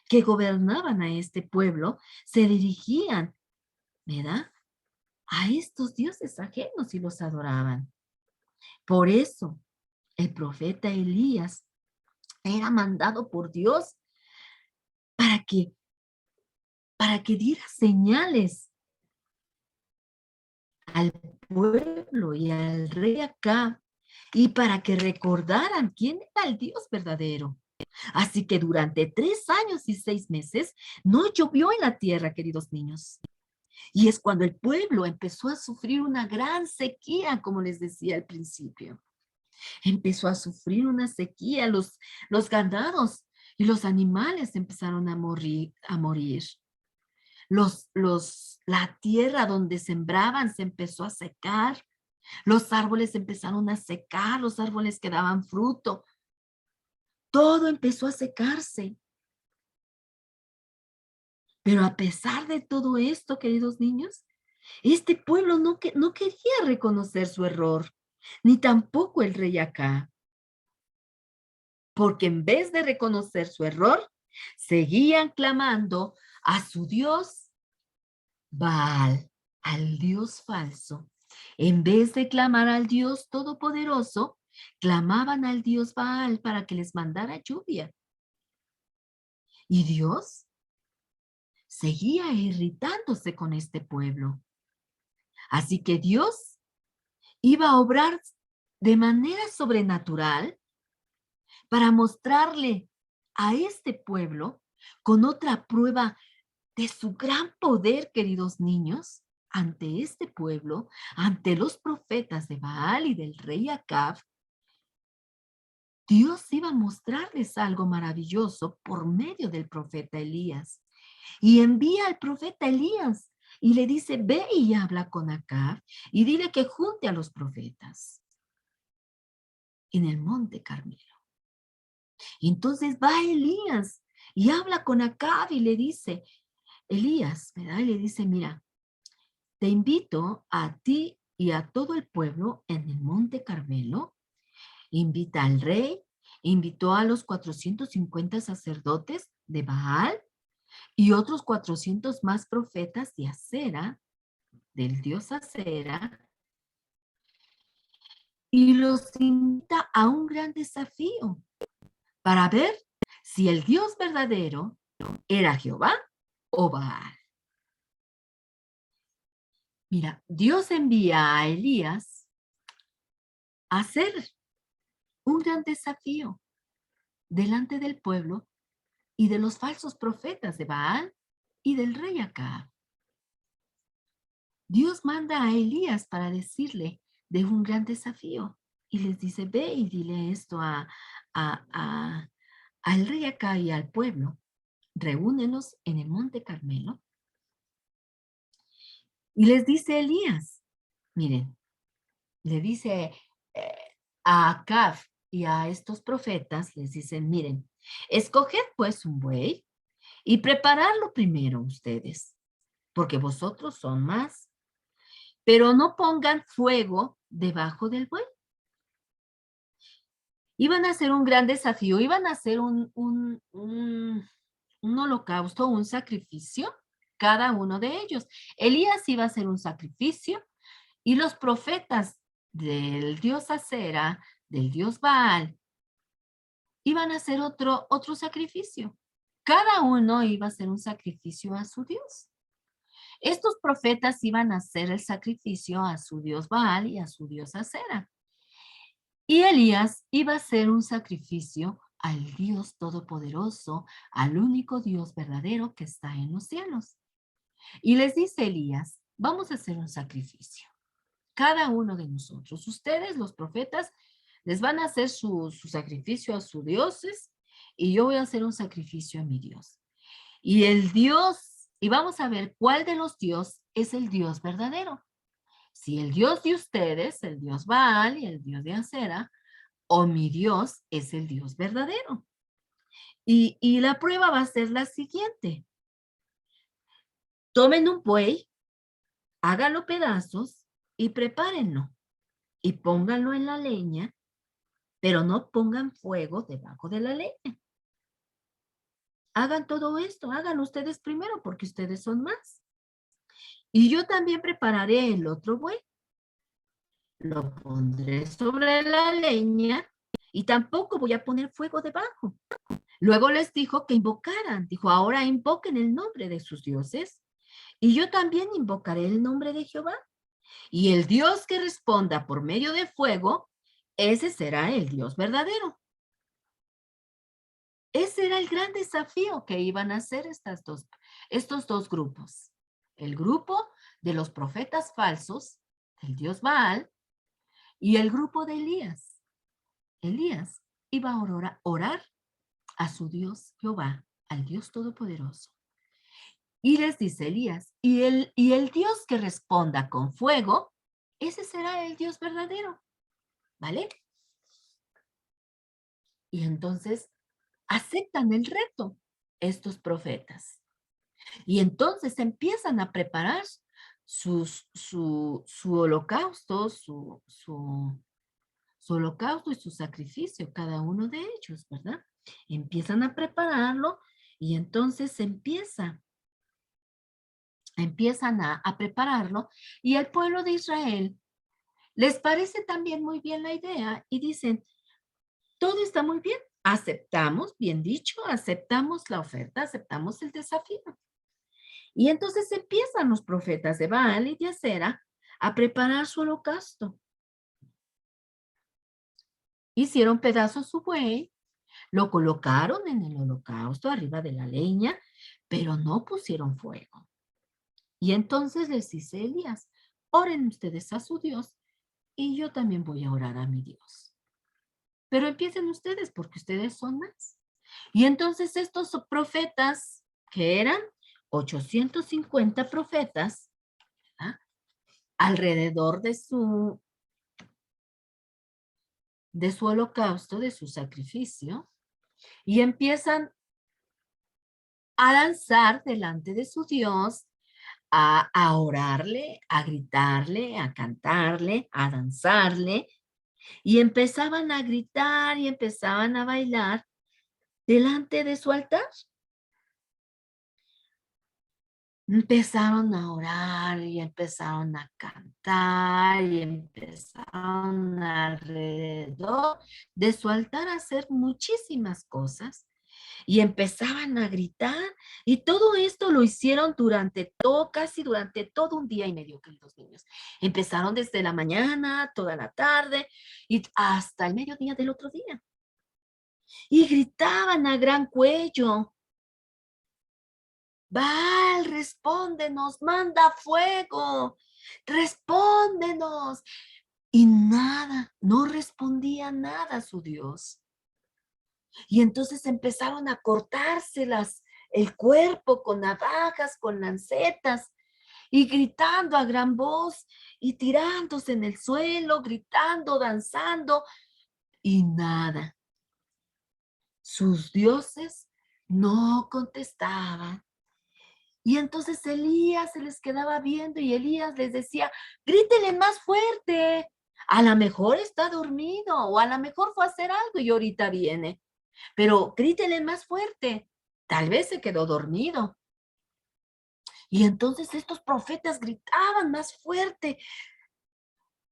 que gobernaban a este pueblo se dirigían ¿verdad? A estos dioses ajenos y los adoraban. Por eso el profeta Elías era mandado por Dios para que, para que diera señales al pueblo y al rey Acab y para que recordaran quién era el Dios verdadero. Así que durante 3 años y 6 meses no llovió en la tierra, queridos niños. Y es cuando el pueblo empezó a sufrir una gran sequía, como les decía al principio. Empezó a sufrir una sequía, los ganados y los animales empezaron a morir. La tierra donde sembraban se empezó a secar. Los árboles empezaron a secar, los árboles que daban fruto. Todo empezó a secarse. Pero a pesar de todo esto, queridos niños, este pueblo no quería reconocer su error, ni tampoco el rey Acá, porque en vez de reconocer su error, seguían clamando a su Dios Baal, al Dios falso. En vez de clamar al Dios Todopoderoso, clamaban al Dios Baal para que les mandara lluvia. Y Dios seguía irritándose con este pueblo. Así que Dios iba a obrar de manera sobrenatural para mostrarle a este pueblo con otra prueba de su gran poder, queridos niños, ante este pueblo, ante los profetas de Baal y del rey Acab. Dios iba a mostrarles algo maravilloso por medio del profeta Elías. Y envía al profeta Elías y le dice, ve y habla con Acab y dile que junte a los profetas en el monte Carmelo. Y entonces va Elías y habla con Acab y le dice, Elías, ¿verdad? Y le dice, mira, te invito a ti y a todo el pueblo en el monte Carmelo. Invita al rey, invitó a los 450 sacerdotes de Baal y otros 400 más profetas de Acera, del dios Acera, y los invita a un gran desafío para ver si el Dios verdadero era Jehová o Baal. Mira, Dios envía a Elías a hacer un gran desafío delante del pueblo y de los falsos profetas de Baal y del rey Acab. Dios manda a Elías para decirle de un gran desafío y les dice, ve y dile esto al rey Acab y al pueblo. Reúnenos en el monte Carmelo. Y les dice Elías, miren, le dice a Acab y a estos profetas, les dicen, miren, escoged pues un buey y prepararlo primero ustedes, porque vosotros son más, pero no pongan fuego debajo del buey. Iban a hacer un gran desafío, iban a hacer un holocausto, un sacrificio, cada uno de ellos. Elías iba a hacer un sacrificio y los profetas del dios Acera, del dios Baal, iban a hacer otro sacrificio. Cada uno iba a hacer un sacrificio a su Dios. Estos profetas iban a hacer el sacrificio a su Dios Baal y a su Dios Acera. Y Elías iba a hacer un sacrificio al Dios Todopoderoso, al único Dios verdadero que está en los cielos. Y les dice Elías, vamos a hacer un sacrificio. Cada uno de nosotros, ustedes los profetas, les van a hacer su sacrificio a sus dioses y yo voy a hacer un sacrificio a mi Dios. Y el Dios, y vamos a ver cuál de los dioses es el Dios verdadero. Si el Dios de ustedes, el Dios Baal y el Dios de Acera, o mi Dios es el Dios verdadero. Y la prueba va a ser la siguiente. Tomen un buey, háganlo pedazos y prepárenlo. Y pónganlo en la leña, pero no pongan fuego debajo de la leña. Hagan todo esto, hagan ustedes primero porque ustedes son más. Y yo también prepararé el otro buey, lo pondré sobre la leña y tampoco voy a poner fuego debajo. Luego les dijo que invocaran. Dijo, ahora invoquen el nombre de sus dioses y yo también invocaré el nombre de Jehová. Y el Dios que responda por medio de fuego, ese será el Dios verdadero. Ese era el gran desafío que iban a hacer estos dos grupos. El grupo de los profetas falsos, el Dios Baal, y el grupo de Elías. Elías iba a orar a su Dios Jehová, al Dios Todopoderoso. Y les dice Elías, y el Dios que responda con fuego, ese será el Dios verdadero. ¿Vale? Y entonces aceptan el reto estos profetas. Y entonces empiezan a preparar su holocausto, su holocausto y su sacrificio, cada uno de ellos, ¿verdad? Empiezan a prepararlo y entonces empiezan a prepararlo y el pueblo de Israel les parece también muy bien la idea y dicen, todo está muy bien, aceptamos, bien dicho, aceptamos la oferta, aceptamos el desafío. Y entonces empiezan los profetas de Baal y de Acera a preparar su holocausto. Hicieron pedazos su buey, lo colocaron en el holocausto arriba de la leña, pero no pusieron fuego. Y entonces les dice Elías, oren ustedes a su Dios y yo también voy a orar a mi Dios. Pero empiecen ustedes porque ustedes son más. Y entonces estos profetas, que eran 850 profetas, ¿ah? Alrededor de su holocausto, de su sacrificio, y empiezan a danzar delante de su Dios, a orarle, a gritarle, a cantarle, a danzarle, y empezaban a gritar y empezaban a bailar delante de su altar. Empezaron a orar y empezaron a cantar y empezaron alrededor de su altar a hacer muchísimas cosas y empezaban a gritar y todo esto lo hicieron casi durante todo un día y medio, queridos niños. Empezaron desde la mañana, toda la tarde y hasta el mediodía del otro día. Y gritaban a gran cuello. Baal, respóndenos, manda fuego, respóndenos. Y nada, no respondía nada a su Dios. Y entonces empezaron a cortarse el cuerpo con navajas, con lancetas, y gritando a gran voz, y tirándose en el suelo, gritando, danzando, y nada. Sus dioses no contestaban. Y entonces Elías se les quedaba viendo y Elías les decía, grítele más fuerte. A lo mejor está dormido o a lo mejor fue a hacer algo y ahorita viene. Pero grítele más fuerte. Tal vez se quedó dormido. Y entonces estos profetas gritaban más fuerte.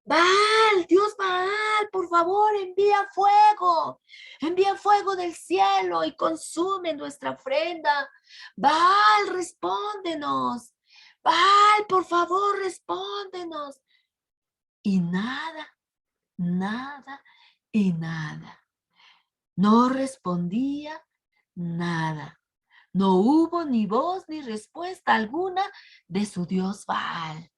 Baal, Dios Baal, por favor, envía fuego del cielo y consume nuestra ofrenda. Baal, respóndenos. Baal, por favor, respóndenos. Y nada, nada y nada. No respondía nada. No hubo ni voz ni respuesta alguna de su Dios Baal.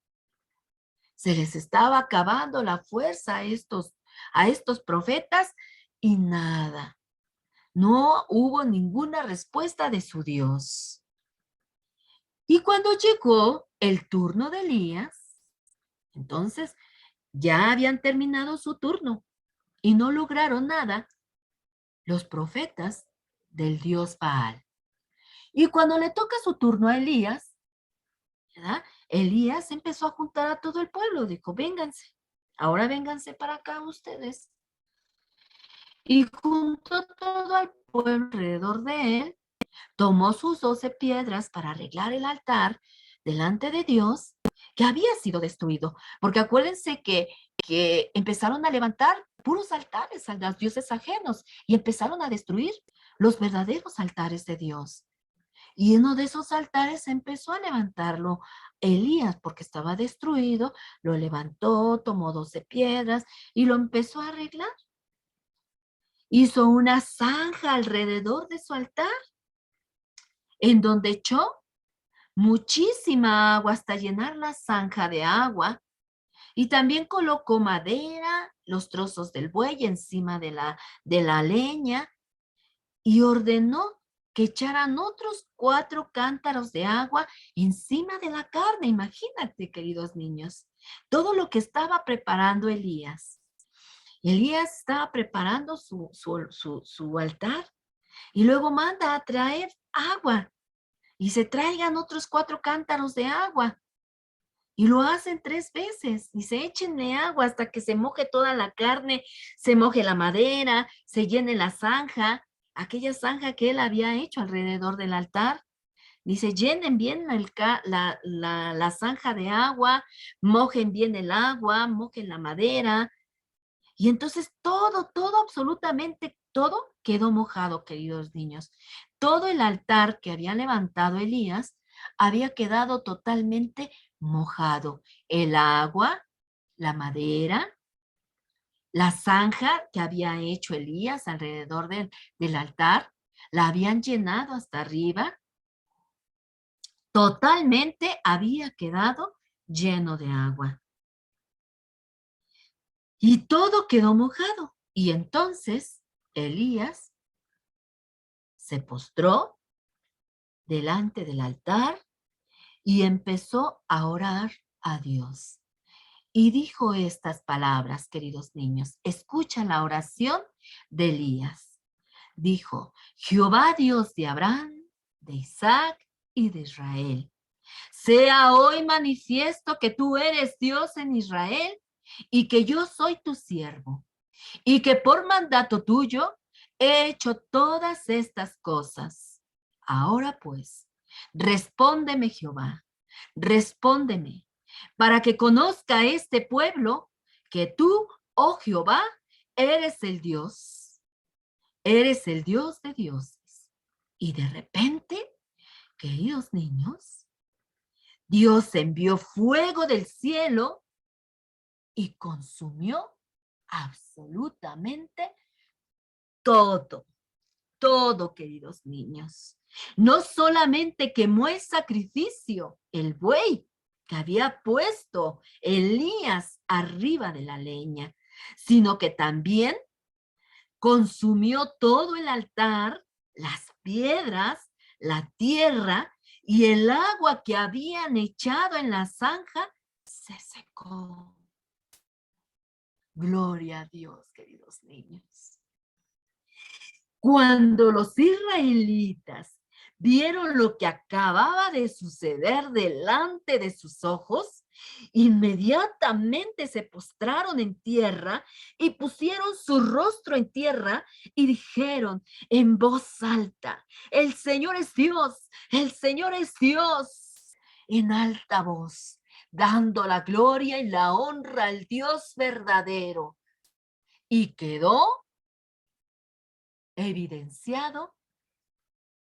Se les estaba acabando la fuerza a estos profetas y nada. No hubo ninguna respuesta de su Dios. Y cuando llegó el turno de Elías, entonces ya habían terminado su turno y no lograron nada los profetas del Dios Baal. Y cuando le toca su turno a Elías, ¿verdad? Elías empezó a juntar a todo el pueblo, dijo, vénganse, ahora vénganse para acá ustedes. Y juntó todo el pueblo alrededor de él, tomó sus 12 piedras para arreglar el altar delante de Dios que había sido destruido. Porque acuérdense que empezaron a levantar puros altares a los dioses ajenos y empezaron a destruir los verdaderos altares de Dios. Y uno de esos altares empezó a levantarlo Elías porque estaba destruido, lo levantó, tomó 12 piedras y lo empezó a arreglar. Hizo una zanja alrededor de su altar en donde echó muchísima agua hasta llenar la zanja de agua. Y también colocó madera, los trozos del buey encima de la leña y ordenó que echaran otros 4 cántaros de agua encima de la carne. Imagínate, queridos niños, todo lo que estaba preparando Elías. Elías estaba preparando su altar y luego manda a traer agua y se traigan otros 4 cántaros de agua. Y lo hacen 3 veces. Dice, échenle agua hasta que se moje toda la carne, se moje la madera, se llene la zanja, aquella zanja que él había hecho alrededor del altar. Dice, llenen bien la zanja de agua, mojen bien el agua, mojen la madera. Y entonces todo, absolutamente todo quedó mojado, queridos niños. Todo el altar que había levantado Elías había quedado totalmente mojado. El agua, la madera, la zanja que había hecho Elías alrededor del altar, la habían llenado hasta arriba. Totalmente había quedado lleno de agua. Y todo quedó mojado. Y entonces Elías se postró delante del altar y empezó a orar a Dios. Y dijo estas palabras, queridos niños. Escucha la oración de Elías. Dijo, Jehová Dios de Abraham, de Isaac y de Israel, sea hoy manifiesto que tú eres Dios en Israel y que yo soy tu siervo y que por mandato tuyo he hecho todas estas cosas. Ahora pues, respóndeme Jehová, respóndeme, para que conozca este pueblo que tú, oh Jehová, eres el Dios de dioses. Y de repente, queridos niños, Dios envió fuego del cielo y consumió absolutamente todo, todo, queridos niños. No solamente quemó el sacrificio, el buey que había puesto Elías arriba de la leña, sino que también consumió todo el altar, las piedras, la tierra y el agua que habían echado en la zanja se secó. Gloria a Dios, queridos niños. Cuando los israelitas vieron lo que acababa de suceder delante de sus ojos, inmediatamente se postraron en tierra y pusieron su rostro en tierra y dijeron en voz alta, el Señor es Dios, el Señor es Dios, en alta voz, dando la gloria y la honra al Dios verdadero. Y quedó evidenciado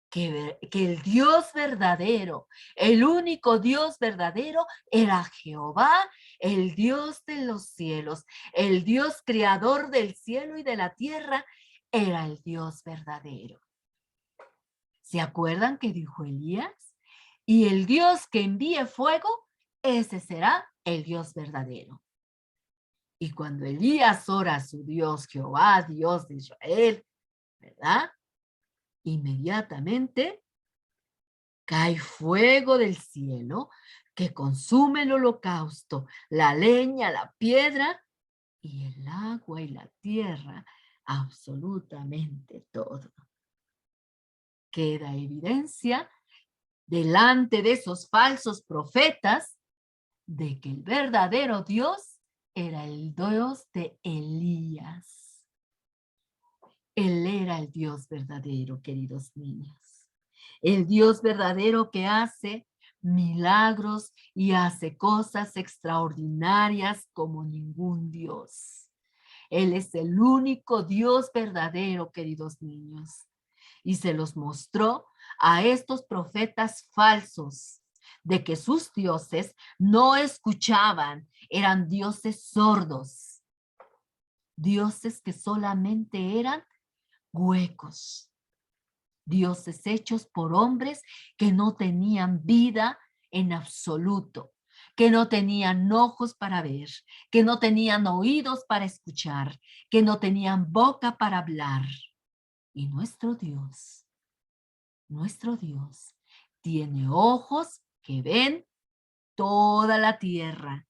que el Dios verdadero, el único Dios verdadero era Jehová, el Dios de los cielos, el Dios creador del cielo y de la tierra, era el Dios verdadero. ¿Se acuerdan que dijo Elías? Y el Dios que envíe fuego, ese será el Dios verdadero. Y cuando Elías ora a su Dios, Jehová, Dios de Israel, ¿verdad? Inmediatamente cae fuego del cielo que consume el holocausto, la leña, la piedra y el agua y la tierra, absolutamente todo. Queda evidencia delante de esos falsos profetas de que el verdadero Dios era el Dios de Elías. Él era el Dios verdadero, queridos niños. El Dios verdadero que hace milagros y hace cosas extraordinarias como ningún Dios. Él es el único Dios verdadero, queridos niños. Y se los mostró a estos profetas falsos de que sus dioses no escuchaban, eran dioses sordos, dioses que solamente eran huecos, dioses hechos por hombres que no tenían vida en absoluto, que no tenían ojos para ver, que no tenían oídos para escuchar, que no tenían boca para hablar. Y nuestro Dios, tiene ojos que ven toda la tierra,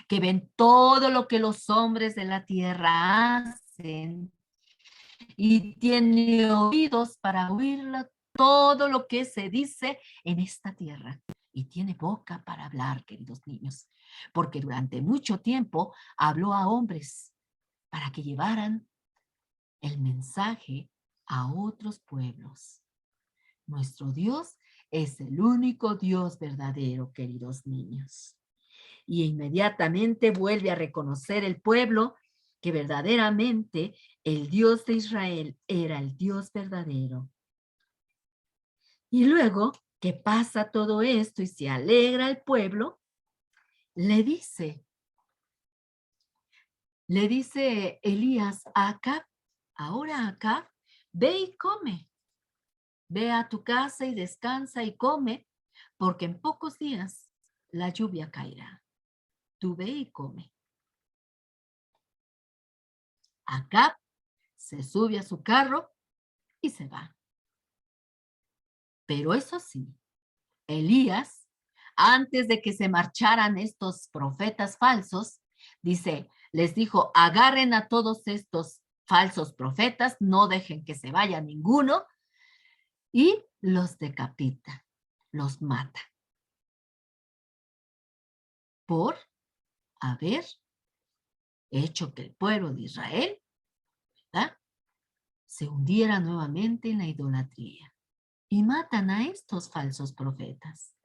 que ven todo lo que los hombres de la tierra hacen y tiene oídos para oír todo lo que se dice en esta tierra. Y tiene boca para hablar, queridos niños, porque durante mucho tiempo habló a hombres para que llevaran el mensaje a otros pueblos. Nuestro Dios es el único Dios verdadero, queridos niños. Y inmediatamente vuelve a reconocer el pueblo que verdaderamente el Dios de Israel era el Dios verdadero. Y luego que pasa todo esto y se alegra el pueblo, le dice Elías a Acab, ahora Acab, ve y come. Ve a tu casa y descansa y come, porque en pocos días la lluvia caerá. Tú ve y come. Acab se sube a su carro y se va. Pero eso sí, Elías, antes de que se marcharan estos profetas falsos, les dijo, agarren a todos estos falsos profetas, no dejen que se vaya ninguno, y los decapita, los mata, por haber hecho que el pueblo de Israel, ¿verdad?, se hundiera nuevamente en la idolatría. Y matan a estos falsos profetas.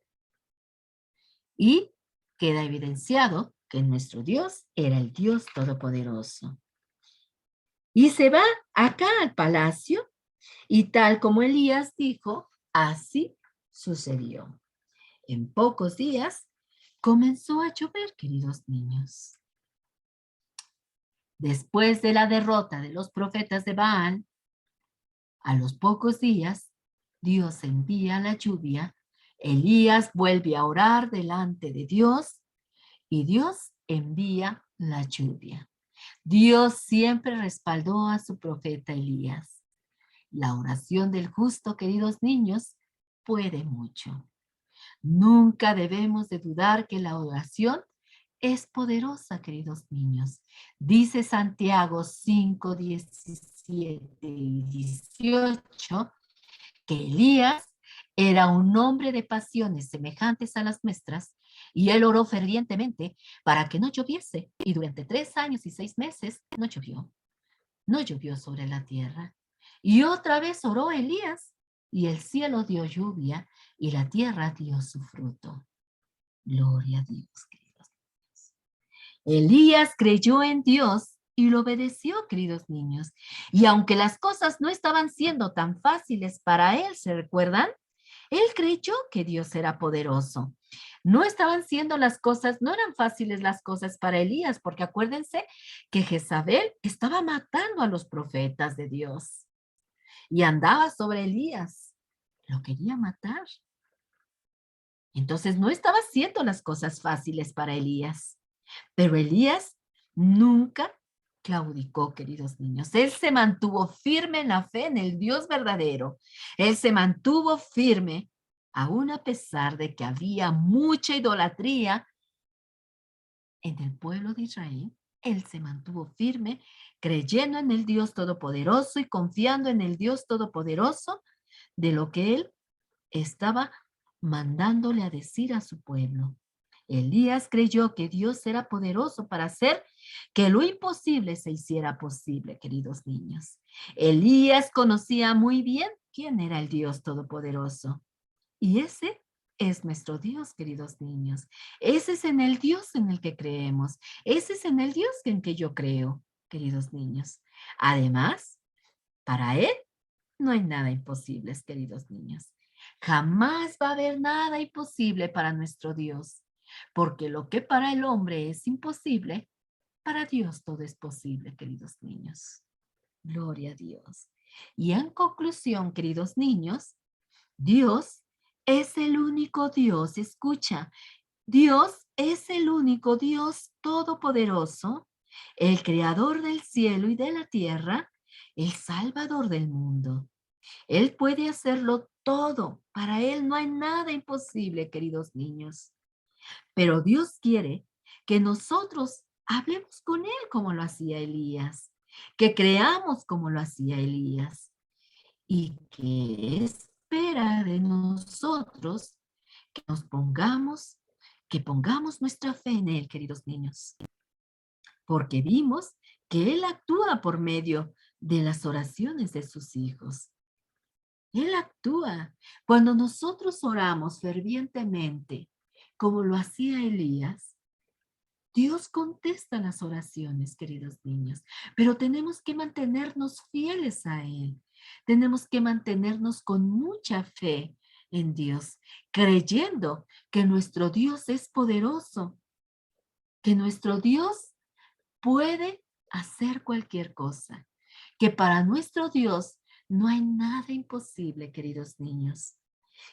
Y queda evidenciado que nuestro Dios era el Dios Todopoderoso. Y se va acá al palacio y tal como Elías dijo, así sucedió. En pocos días comenzó a llover, queridos niños. Después de la derrota de los profetas de Baal, a los pocos días, Dios envía la lluvia, Elías vuelve a orar delante de Dios y Dios envía la lluvia. Dios siempre respaldó a su profeta Elías. La oración del justo, queridos niños, puede mucho. Nunca debemos de dudar que la oración es poderosa, queridos niños. Dice Santiago 5, 17 y 18 que Elías era un hombre de pasiones semejantes a las nuestras y él oró fervientemente para que no lloviese y durante 3 años y 6 meses no llovió sobre la tierra. Y otra vez oró Elías y el cielo dio lluvia y la tierra dio su fruto. Gloria a Dios, queridos niños. Elías creyó en Dios y lo obedeció, queridos niños. Y aunque las cosas no estaban siendo tan fáciles para él, ¿se recuerdan? Él creyó que Dios era poderoso. No estaban siendo las cosas, no eran fáciles las cosas para Elías, porque acuérdense que Jezabel estaba matando a los profetas de Dios y andaba sobre Elías. Lo quería matar. Entonces no estaba haciendo las cosas fáciles para Elías. Pero Elías nunca claudicó, queridos niños. Él se mantuvo firme en la fe en el Dios verdadero. Él se mantuvo firme, aún a pesar de que había mucha idolatría en el pueblo de Israel. Él se mantuvo firme, creyendo en el Dios Todopoderoso y confiando en el Dios Todopoderoso de lo que él estaba mandándole a decir a su pueblo. Elías creyó que Dios era poderoso para hacer que lo imposible se hiciera posible, queridos niños. Elías conocía muy bien quién era el Dios Todopoderoso. Y ese es nuestro Dios, queridos niños. Ese es en el Dios en el que creemos. Ese es en el Dios en que yo creo, queridos niños. Además, para Él no hay nada imposible, queridos niños. Jamás va a haber nada imposible para nuestro Dios, porque lo que para el hombre es imposible, para Dios todo es posible, queridos niños. Gloria a Dios. Y en conclusión, queridos niños, Dios es el único Dios, escucha, Dios es el único Dios todopoderoso, el creador del cielo y de la tierra, el salvador del mundo. Él puede hacerlo todo. Para Él no hay nada imposible, queridos niños. Pero Dios quiere que nosotros hablemos con Él como lo hacía Elías, que creamos como lo hacía Elías y que espera de nosotros que nos pongamos, que pongamos nuestra fe en Él, queridos niños, porque vimos que Él actúa por medio de las oraciones de sus hijos. Él actúa. Cuando nosotros oramos fervientemente, como lo hacía Elías, Dios contesta las oraciones, queridos niños, pero tenemos que mantenernos fieles a Él. Tenemos que mantenernos con mucha fe en Dios, creyendo que nuestro Dios es poderoso, que nuestro Dios puede hacer cualquier cosa, que para nuestro Dios no hay nada imposible, queridos niños.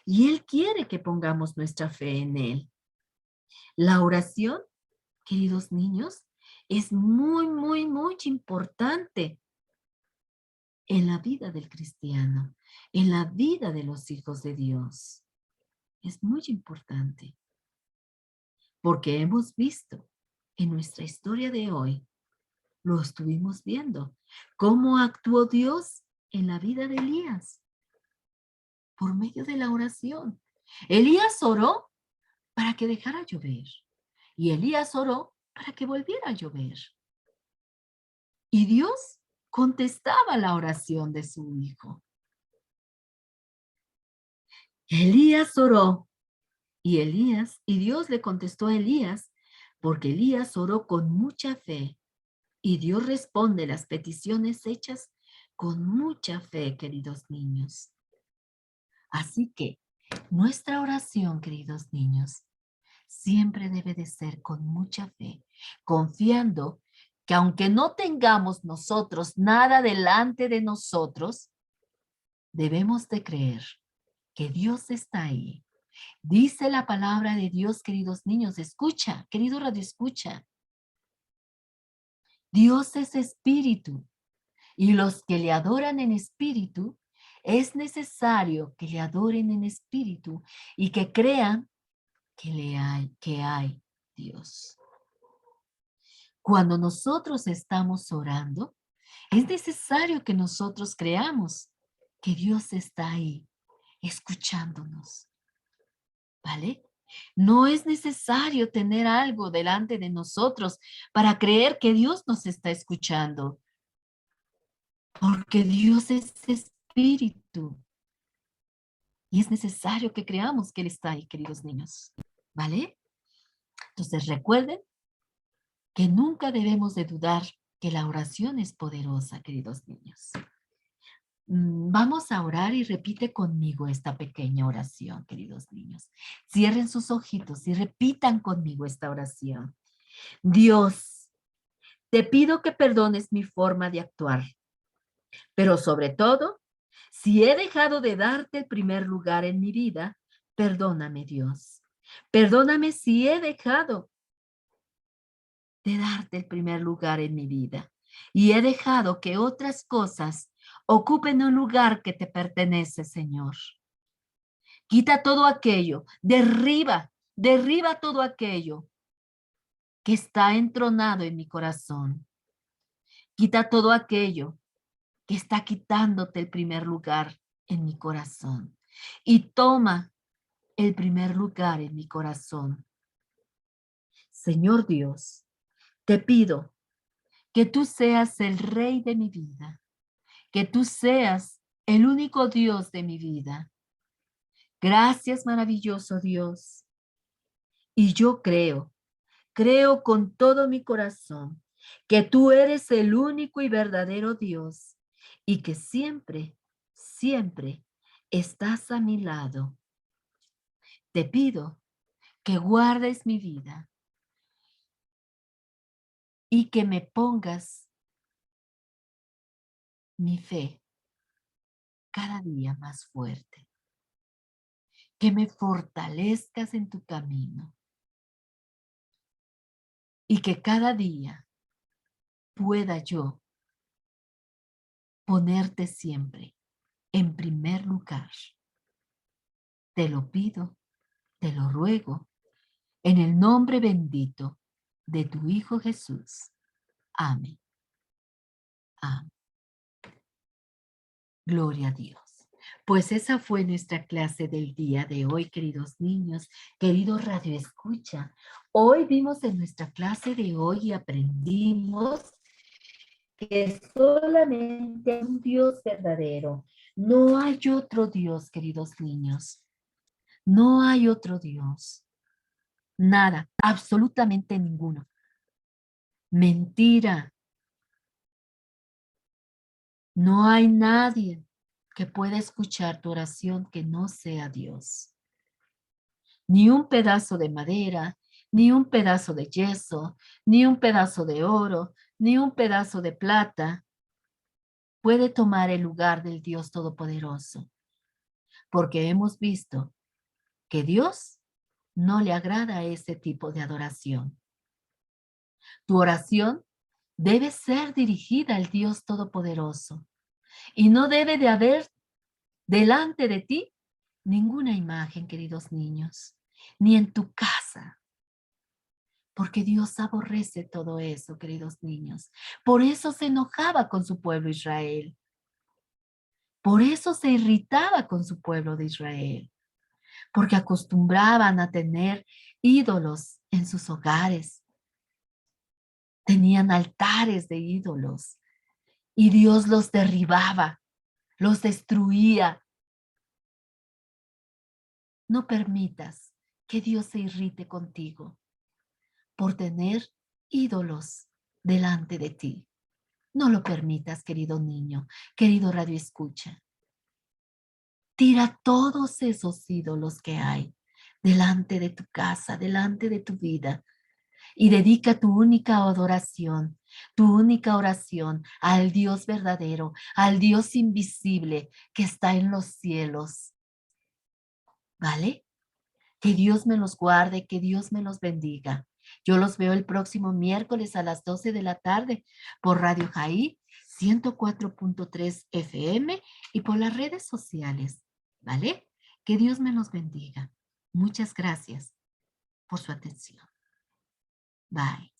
Y Él quiere que pongamos nuestra fe en Él. La oración, queridos niños, es muy, muy, muy importante en la vida del cristiano, en la vida de los hijos de Dios. Es muy importante porque hemos visto en nuestra historia de hoy, lo estuvimos viendo, cómo actuó Dios en la vida de Elías por medio de la oración. Elías oró para que dejara llover y Elías oró para que volviera a llover. Y Dios contestaba la oración de su hijo. Elías oró y Dios le contestó a Elías porque Elías oró con mucha fe y Dios responde las peticiones hechas con mucha fe, queridos niños. Así que nuestra oración, queridos niños, siempre debe de ser con mucha fe, confiando que aunque no tengamos nosotros nada delante de nosotros, debemos de creer que Dios está ahí. Dice la palabra de Dios, queridos niños, escucha, querido radio escucha. Dios es espíritu y los que le adoran en espíritu, es necesario que le adoren en espíritu y que crean que hay Dios. Cuando nosotros estamos orando, es necesario que nosotros creamos que Dios está ahí, escuchándonos, ¿vale? No es necesario tener algo delante de nosotros para creer que Dios nos está escuchando, porque Dios es espíritu y es necesario que creamos que Él está ahí, queridos niños, ¿vale? Entonces recuerden que nunca debemos de dudar que la oración es poderosa, queridos niños. Vamos a orar y repite conmigo esta pequeña oración, queridos niños. Cierren sus ojitos y repitan conmigo esta oración. Dios, te pido que perdones mi forma de actuar, pero sobre todo, si he dejado de darte el primer lugar en mi vida, perdóname, Dios. Perdóname si he dejado de darte el primer lugar en mi vida y he dejado que otras cosas ocupen un lugar que te pertenece, Señor. Quita todo aquello, derriba todo aquello que está entronado en mi corazón. Quita todo aquello que está quitándote el primer lugar en mi corazón y toma el primer lugar en mi corazón. Señor Dios, te pido que tú seas el rey de mi vida, que tú seas el único Dios de mi vida, Gracias, maravilloso Dios. Y yo creo con todo mi corazón que tú eres el único y verdadero Dios y que siempre, siempre estás a mi lado. Te pido que guardes mi vida y que me pongas mi fe cada día más fuerte, que me fortalezcas en tu camino y que cada día pueda yo ponerte siempre en primer lugar. Te lo pido, te lo ruego, en el nombre bendito de tu Hijo Jesús. Amén. Amén. Gloria a Dios. Pues esa fue nuestra clase del día de hoy, queridos niños, queridos Radio Escucha. Hoy vimos en nuestra clase de hoy y aprendimos que solamente hay un Dios verdadero. No hay otro Dios, queridos niños. No hay otro Dios. Nada, absolutamente ninguno. Mentira. No hay nadie que pueda escuchar tu oración que no sea Dios. Ni un pedazo de madera, ni un pedazo de yeso, ni un pedazo de oro, ni un pedazo de plata puede tomar el lugar del Dios Todopoderoso, porque hemos visto que Dios no le agrada ese tipo de adoración. Tu oración debe ser dirigida al Dios Todopoderoso y no debe de haber delante de ti ninguna imagen, queridos niños, ni en tu casa, porque Dios aborrece todo eso, queridos niños. Por eso se enojaba con su pueblo Israel. Por eso se irritaba con su pueblo de Israel, porque acostumbraban a tener ídolos en sus hogares. Tenían altares de ídolos y Dios los derribaba, los destruía. No permitas que Dios se irrite contigo por tener ídolos delante de ti. No lo permitas, querido niño, querido Radio Escucha. Tira todos esos ídolos que hay delante de tu casa, delante de tu vida, y dedica tu única adoración, tu única oración al Dios verdadero, al Dios invisible que está en los cielos. ¿Vale? Que Dios me los guarde, que Dios me los bendiga. Yo los veo el próximo miércoles a las 12 de la tarde por Radio Jaí 104.3 FM y por las redes sociales. ¿Vale? Que Dios me los bendiga. Muchas gracias por su atención. Bye.